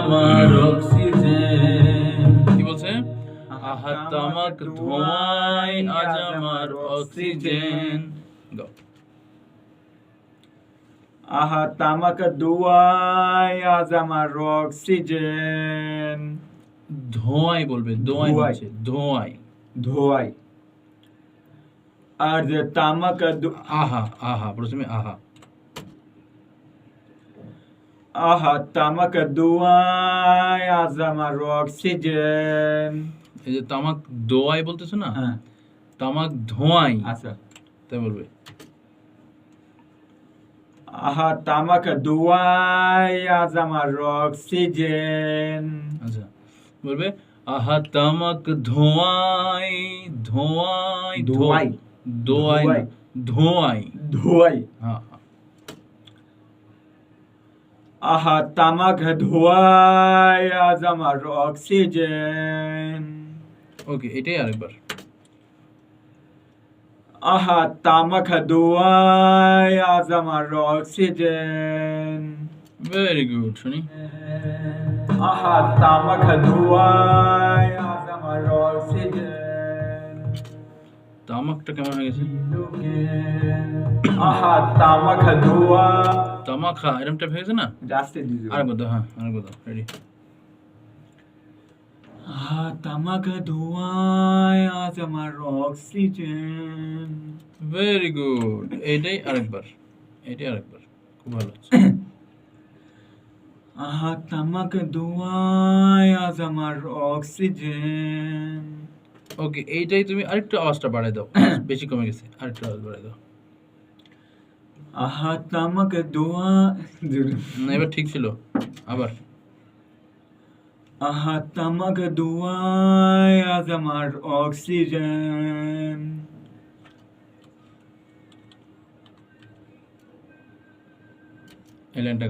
আমার অক্সিজেন। কি বলছে? আহা তামাক ধোঁয়ায় আজ আমার অক্সিজেন। গাও। আহা তামাক ধোঁয়ায় আজ আমার অক্সিজেন। ধোঁয়ায় বলবে, ধোঁয়ায় হচ্ছে ধোঁয়ায়। ধোঁয়ায়। আর যে তামাক আহা আহা প্রথমে আহা। আহা তামাক ধোঁয়ায় আজ আমার অক্সিজেন। এই যে তামাক দোয়াই বলতেছো না, হ্যাঁ তামাক ধোঁয়াই আচ্ছা। তাই বলবে। আহা তামাক ধোঁয়ায় আজ আমার অক্সিজেন। আচ্ছা বলবে আহা তামাক ধোঁয়ায় ধোঁয়ায় ধোঁয়ায় দোয়াই না, ধোঁয়াই। ধোঁয়ায়। হ্যাঁ আহা তামাক ধোঁয়ায় আজ আমার অক্সিজেন। ওকে, এটাই আরেকবার। আহা তামাক ধোঁয়ায় আজ আমার অক্সিজেন। ভেরি গুড শুনি। আহা তামাক ধোঁয়ায় আজ আমার অক্সিজেন। তামাকটা কেমন হয়ে গেছে? আহা তামাক ধোঁয়া। তামাক হা এরকম টাইপ হয়ে গেছে না? আস্তে দিদি। আরেকবার দাও, হ্যাঁ আরেকবার দাও, রেডি। আহা তামাক ধোঁয়ায় আজ আমার অক্সিজেন। ভেরি গুড, এটাই আরেকবার, এটাই আরেকবার, খুব ভালো হচ্ছে। আহা তামাক ধোঁয়ায় আজ আমার অক্সিজেন। ওকে, এইটাই তুমি আরেকটু আওয়াজটা বাড়াই দাও, বেশি কমে গেছে, আরেকটু আওয়াজ বাড়াই দাও। আহা তামাক ধোঁয়া। না এবার ঠিক ছিল, আবার। আহা তামাক ধোঁয়ায় আজ আমার অক্সিজেন। এই লাইনটা গাও।